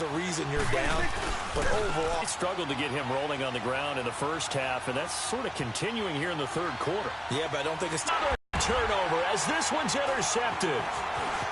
there's a reason you're down. But overall, they struggled to get him rolling on the ground in the first half, and that's sort of continuing here in the third quarter. Yeah, but I don't think it's... Another turnover as this one's intercepted.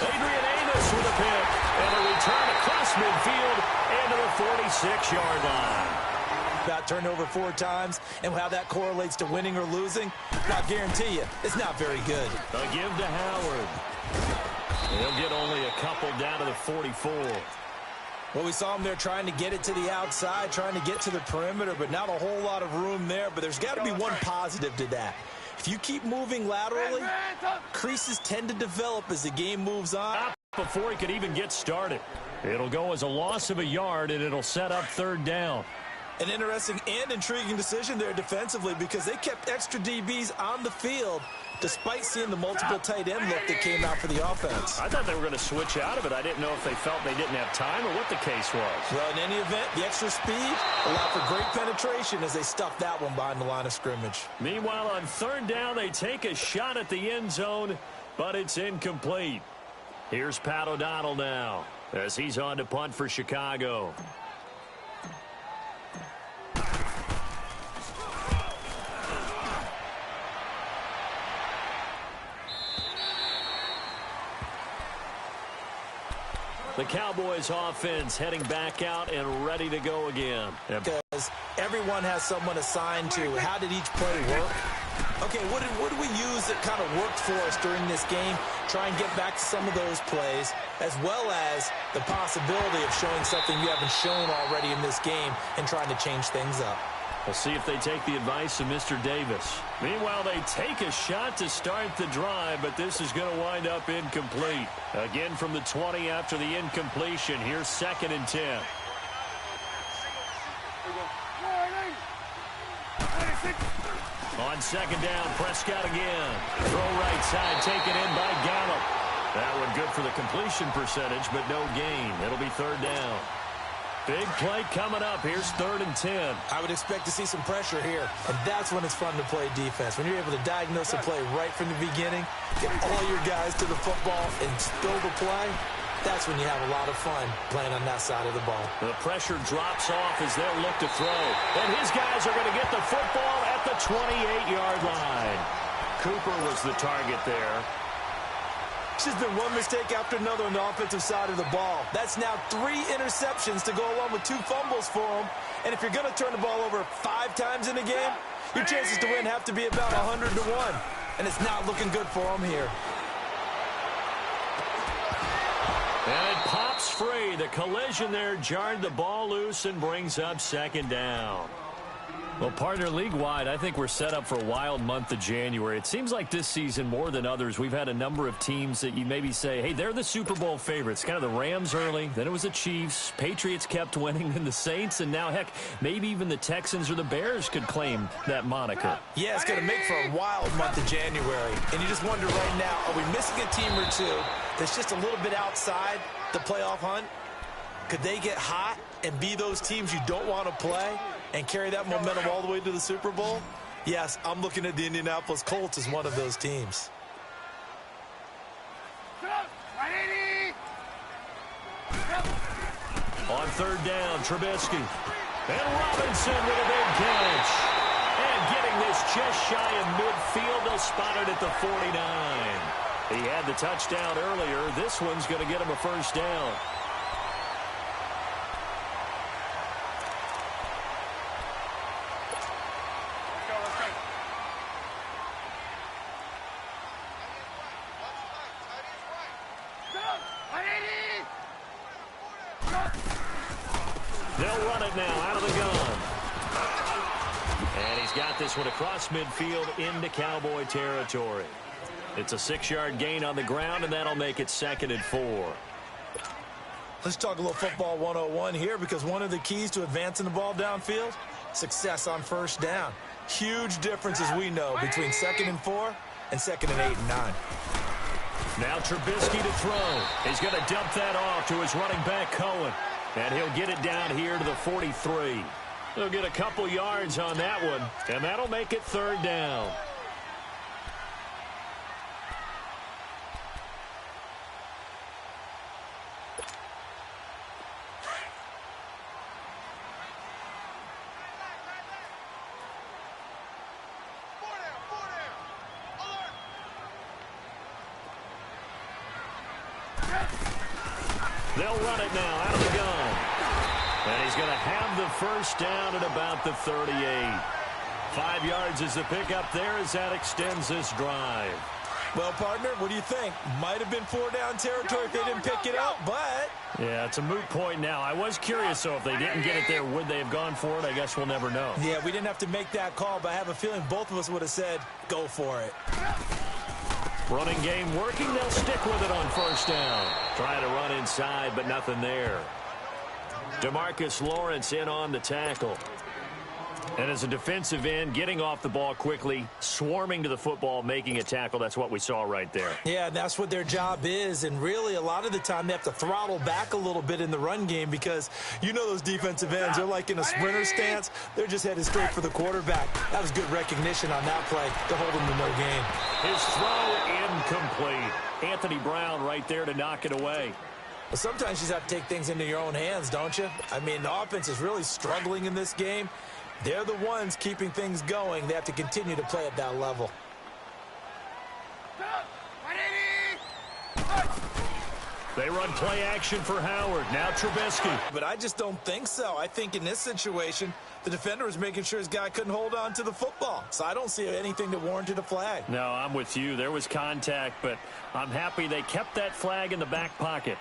Adrian Amos with a pick, and a return across midfield into the 46-yard line. Got turned over 4 times, and how that correlates to winning or losing, I guarantee you, it's not very good. A give to Howard. He'll get only a couple down to the 44. Well, we saw him there trying to get it to the outside, trying to get to the perimeter, but not a whole lot of room there. But there's got to be one positive to that. If you keep moving laterally, creases tend to develop as the game moves on. Before he could even get started. It'll go as a loss of a yard, and it'll set up third down. An interesting and intriguing decision there defensively because they kept extra DBs on the field despite seeing the multiple tight end look that came out for the offense. I thought they were going to switch out of it. I didn't know if they felt they didn't have time or what the case was. Well, in any event, the extra speed allowed for great penetration as they stuffed that one behind the line of scrimmage. Meanwhile, on third down, they take a shot at the end zone, but it's incomplete. Here's Pat O'Donnell now as he's on to punt for Chicago. The Cowboys offense heading back out and ready to go again. Because everyone has someone assigned to how did each play work. Okay, what did we use that kind of worked for us during this game? Try and get back to some of those plays, as well as the possibility of showing something you haven't shown already in this game and trying to change things up. We'll see if they take the advice of Mr. Davis. Meanwhile, they take a shot to start the drive, but this is going to wind up incomplete. Again from the 20 after the incompletion. Here's 2nd and 10. On 2nd down, Prescott again. Throw right side, taken in by Gallup. That one good for the completion percentage, but no gain. It'll be 3rd down. Big play coming up. Here's 3rd and 10. I would expect to see some pressure here, and that's when it's fun to play defense. When you're able to diagnose a play right from the beginning, get all your guys to the football and spill the play, that's when you have a lot of fun playing on that side of the ball. The pressure drops off as they'll look to throw. And his guys are going to get the football at the 28-yard line. Cooper was the target there. It's just been one mistake after another on the offensive side of the ball. That's now 3 interceptions to go along with 2 fumbles for him. And if you're going to turn the ball over 5 times in a game, your chances to win have to be about 100 to 1. And it's not looking good for him here. And it pops free. The collision there jarred the ball loose and brings up 2nd down. Well, partner, league-wide, I think we're set up for a wild month of January. It seems like this season, more than others, we've had a number of teams that you maybe say, hey, they're the Super Bowl favorites. Kind of the Rams early, then it was the Chiefs. Patriots kept winning, and the Saints, and now, heck, maybe even the Texans or the Bears could claim that moniker. Yeah, it's going to make for a wild month of January. And you just wonder right now, are we missing a team or two that's just a little bit outside the playoff hunt? Could they get hot and be those teams you don't want to play and carry that momentum all the way to the Super Bowl? Yes, I'm looking at the Indianapolis Colts as one of those teams. On 3rd down, Trubisky. And Robinson with a big catch. And getting this just shy of midfield, they'll spot it at the 49. He had the touchdown earlier. This one's going to get him a 1st down. They'll run it now out of the gun. And he's got this one across midfield into Cowboy territory. It's a 6-yard gain on the ground, and that'll make it 2nd and 4. Let's talk a little football 101 here, because one of the keys to advancing the ball downfield, success on 1st down. Huge difference, as we know, between 2nd and 4 and 2nd and 8 and 9. Now Trubisky to throw. He's going to dump that off to his running back, Cohen. And he'll get it down here to the 43. He'll get a couple yards on that one, and that'll make it 3rd down. They'll run it now out of the gun. And he's going to have the first down at about the 38. 5 yards is the pickup there as that extends this drive. Well, partner, what do you think? Might have been 4-down territory if they didn't pick it up, but... Yeah, it's a moot point now. I was curious, though, if they didn't get it there, would they have gone for it? I guess we'll never know. Yeah, we didn't have to make that call, but I have a feeling both of us would have said, go for it. Running game working. They'll stick with it on first down. Trying to run inside, but nothing there. DeMarcus Lawrence in on the tackle. And as a defensive end, getting off the ball quickly, swarming to the football, making a tackle, that's what we saw right there. Yeah, that's what their job is, and really a lot of the time they have to throttle back a little bit in the run game because you know those defensive ends, they're like in a sprinter stance. They're just headed straight for the quarterback. That was good recognition on that play to hold him to no gain. His throw incomplete. Anthony Brown right there to knock it away. But sometimes you just have to take things into your own hands, don't you? I mean, the offense is really struggling in this game. They're the ones keeping things going. They have to continue to play at that level. They run play action for Howard. Now Trubisky. But I just don't think so. I think in this situation, the defender was making sure his guy couldn't hold on to the football. So I don't see anything that warranted a flag. No, I'm with you. There was contact, but I'm happy they kept that flag in the back pocket.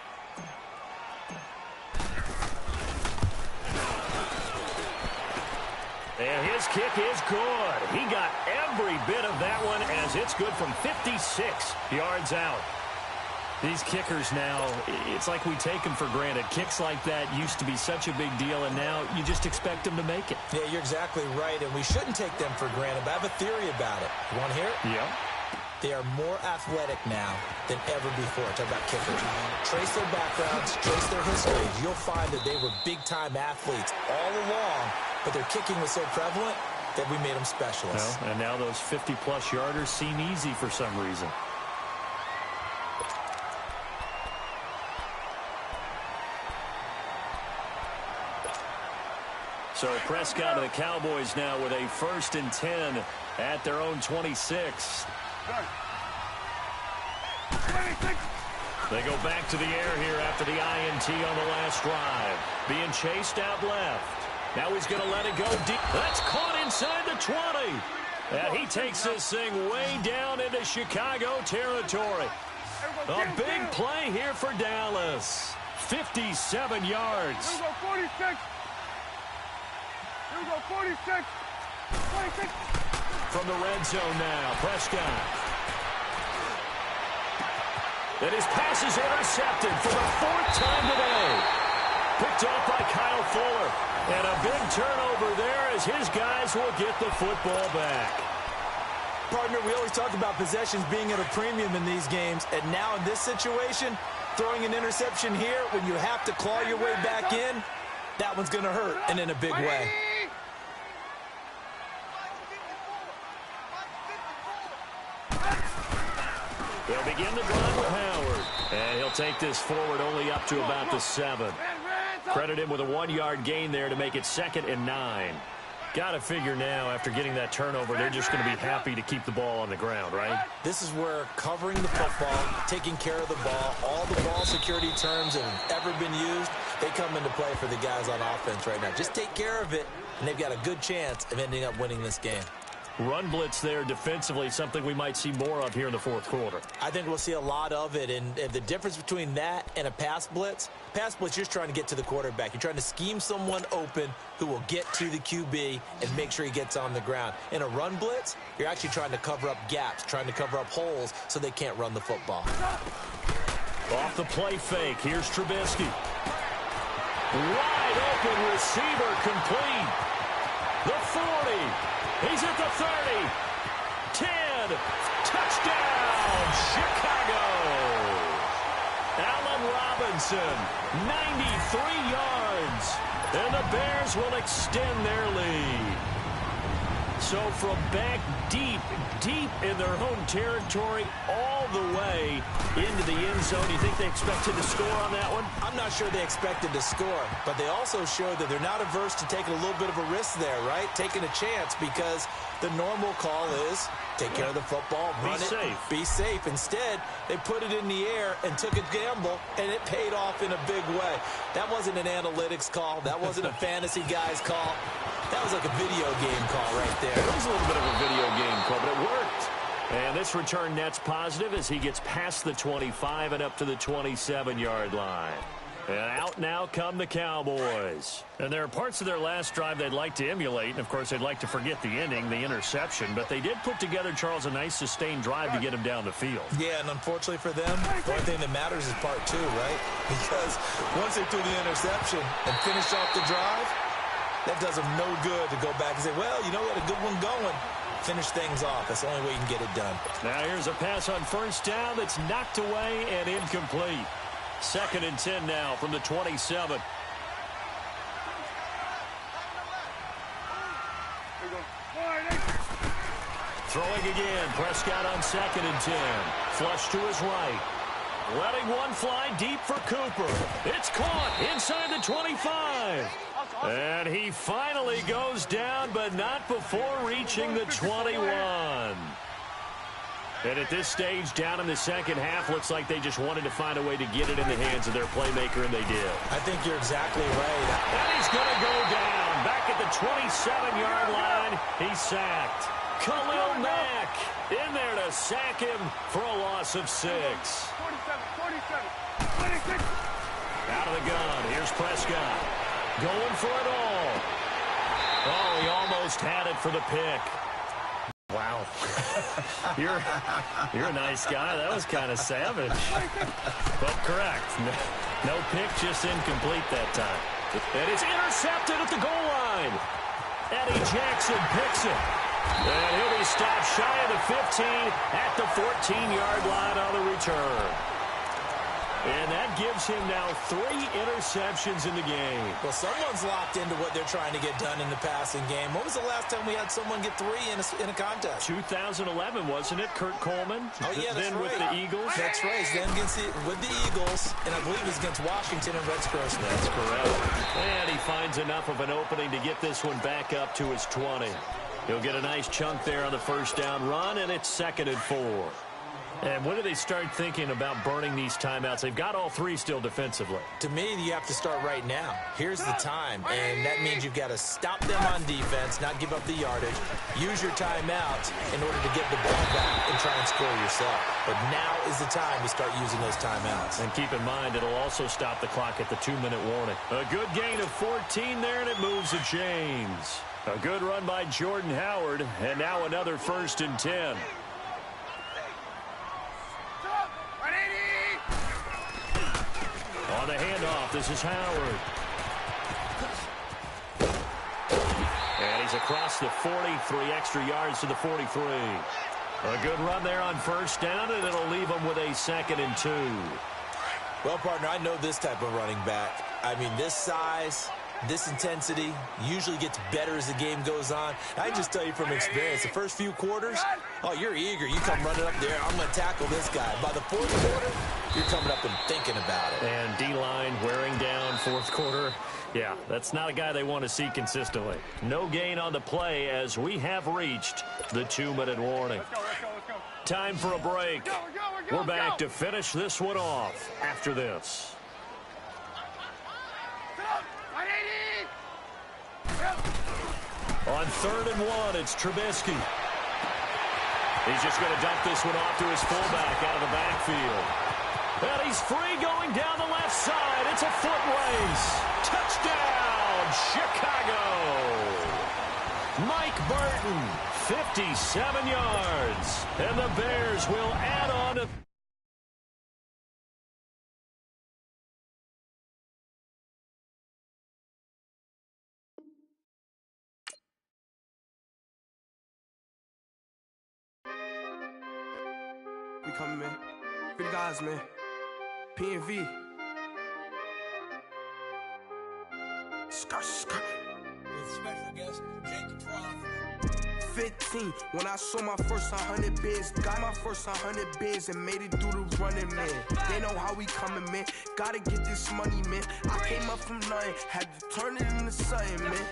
And his kick is good. He got every bit of that one as it's good from 56 yards out. These kickers now, it's like we take them for granted. Kicks like that used to be such a big deal, and now you just expect them to make it. Yeah, you're exactly right, and we shouldn't take them for granted, but I have a theory about it. You want to hear it? Yeah. They are more athletic now than ever before. Talk about kickers. Trace their backgrounds, trace their histories. You'll find that they were big-time athletes all along, but their kicking was so prevalent that we made them specialists. Well, and now those 50-plus yarders seem easy for some reason. So Prescott and the Cowboys now with a 1st and 10 at their own 26. They go back to the air here after the INT on the last drive. Being chased out left. Now he's going to let it go deep. That's caught inside the 20. And he takes this thing way down into Chicago territory. A big play here for Dallas. 57 yards. Here we go, 46. Here we go, 46. 26. From the red zone now, Prescott. And his pass is intercepted for the 4th time today. Picked off by Kyle Fuller. And a big turnover there as his guys will get the football back. Partner, we always talk about possessions being at a premium in these games, and now in this situation, throwing an interception here when you have to claw your way back in, that one's going to hurt, and in a big way. They'll begin the drive with Howard. And he'll take this forward only up to about the 7. Credit him with a 1-yard gain there to make it 2nd and 9. Got to figure now, after getting that turnover, they're just going to be happy to keep the ball on the ground, right? This is where covering the football, taking care of the ball, all the ball security terms that have ever been used, they come into play for the guys on offense right now. Just take care of it, and they've got a good chance of ending up winning this game. Run blitz there defensively, something we might see more of here in the 4th quarter. I think we'll see a lot of it, and the difference between that and a pass blitz, you're just trying to get to the quarterback. You're trying to scheme someone open who will get to the QB and make sure he gets on the ground. In a run blitz, you're actually trying to cover up gaps, trying to cover up holes so they can't run the football. Off the play fake, here's Trubisky. Wide open receiver complete. The 40. He's at the 30. 10. Touchdown, Chicago. Allen Robinson, 93 yards. And the Bears will extend their lead. So from back deep in their home territory, all the way into the end zone, you think they expected to score on that one? I'm not sure they expected to score, but they also showed that they're not averse to taking a little bit of a risk there, right? Taking a chance, because the normal call is take care of the football, run it, be safe. Instead, they put it in the air and took a gamble, and it paid off in a big way. That wasn't an analytics call. That wasn't a fantasy guy's call. That was like a video game call right there. It was a little bit of a video game call, but it worked. And this return net's positive as he gets past the 25 and up to the 27-yard line. And out now come the Cowboys. And there are parts of their last drive they'd like to emulate. And, of course, they'd like to forget the ending, the interception. But they did put together, Charles, a nice sustained drive to get him down the field. Yeah, and unfortunately for them, the only thing that matters is part two, right? Because once they threw the interception and finished off the drive, that does them no good to go back and say, well, you know what, a good one going. Finish things off. That's the only way you can get it done. Now here's a pass on first down that's knocked away and incomplete. 2nd and 10 now from the 27. Throwing again. Prescott on 2nd and 10. Flush to his right. Letting one fly deep for Cooper. It's caught inside the 25. And he finally goes down, but not before reaching the 21. And at this stage, down in the second half, looks like they just wanted to find a way to get it in the hands of their playmaker, and they did. I think you're exactly right. And he's going to go down. Back at the 27-yard line, he's sacked. Khalil Mack in there to sack him for a loss of 6. 47. Out of the gun, here's Prescott. Going for it all. Oh, he almost had it for the pick. Wow. You're a nice guy. That was kind of savage. But correct. No pick, just incomplete that time. And it's intercepted at the goal line. Eddie Jackson picks it. And he'll be stopped shy of the 15 at the 14-yard line on the return. And that gives him now 3 interceptions in the game. Well, someone's locked into what they're trying to get done in the passing game. When was the last time we had someone get 3 in a contest? 2011, wasn't it? Kurt Coleman? Oh, yeah, that's then right. with the Eagles? That's right. Then with the Eagles, and I believe it was against Washington and Rex Grossman. That's correct. And he finds enough of an opening to get this one back up to his 20. He'll get a nice chunk there on the first down run, and it's 2nd and 4. And when do they start thinking about burning these timeouts? They've got all 3 still defensively. To me, you have to start right now. Here's the time, and that means you've got to stop them on defense, not give up the yardage, use your timeouts in order to get the ball back and try and score yourself. But now is the time to start using those timeouts. And keep in mind, it'll also stop the clock at the 2-minute warning. A good gain of 14 there, and it moves the chains. A good run by Jordan Howard, and now another 1st and 10. On the handoff, this is Howard. And he's across the 40, 3 extra yards to the 43. A good run there on first down, and it'll leave him with a 2nd and 2. Well, partner, I know this type of running back. I mean, this size, this intensity usually gets better as the game goes on. I just tell you from experience, the first few quarters, oh, you're eager. You come running up there, I'm going to tackle this guy. By the 4th quarter, you're coming up and thinking about it. And D-line wearing down 4th quarter. Yeah, that's not a guy they want to see consistently. No gain on the play as we have reached the 2-minute warning. Let's go. Time for a break. We're back to finish this one off after this. On 3rd and 1, it's Trubisky. He's just going to dump this one off to his fullback out of the backfield. And he's free going down the left side. It's a foot race. Touchdown, Chicago. Mike Burton, 57 yards. And the Bears will add on to... We coming, man. Free the guys, man. P&V. Skirt. With special guest Jacob Frost. 15, when I saw my first 100 bids, got my first 100 bids and made it through the running, man. They know how we coming, man. Gotta get this money, man. I came up from nothing, had to turn it into something, man.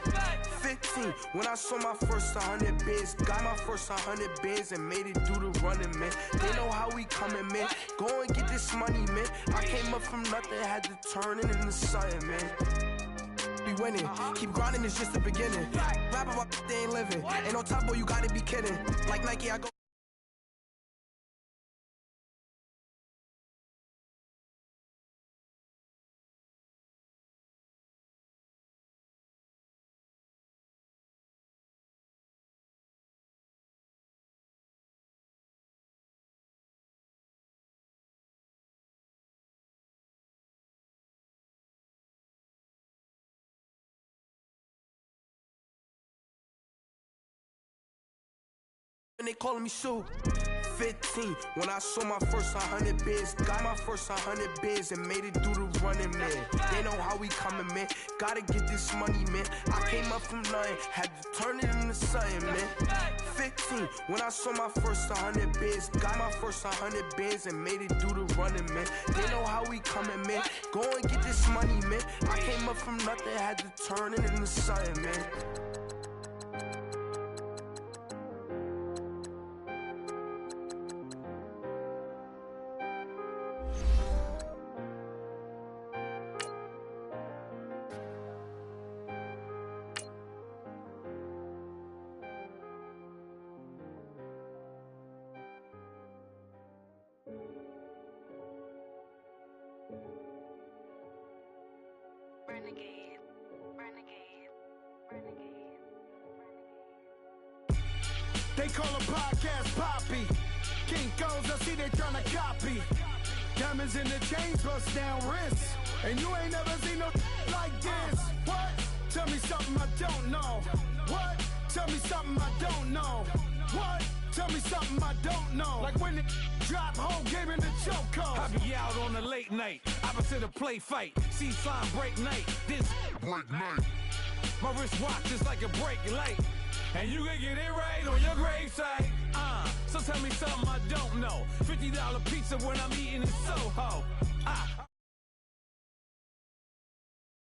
15, when I saw my first 100 bids, got my first 100 bids and made it through the running, man. They know how we coming, man. Go and get this money, man. I came up from nothing, had to turn it into something, man. Be winning, keep grinding, it's just the beginning. Rap about they ain't living. Ain't no top boy, you gotta be kidding. Like Nike, I go. And they calling me Sue. 15, when I saw my first 100 bids, got my first 100 bids and made it through the running, man. They know how we coming, man. Gotta get this money, man. I came up from nothing, had to turn it into something, man. 15, when I saw my first 100 bids, got my first 100 bids and made it through the running, man. They know how we coming, man. Go and get this money, man. I came up from nothing, had to turn it into something, man. Renegade, renegade, renegade, renegade. They call a podcast Poppy. Kinkos, I see they tryna copy. Diamonds in the chains, bust down wrists. And you ain't never seen no like this. What? Tell me something I don't know. What? Tell me something I don't know. What? Tell me something I don't know. Like when it drop, whole game in the chokehold. I be out on a late night, opposite a play fight. See sign break night, this break night. My wristwatch is like a break light. And you can get it right on your gravesite. So tell me something I don't know. $50 pizza when I'm eating in Soho.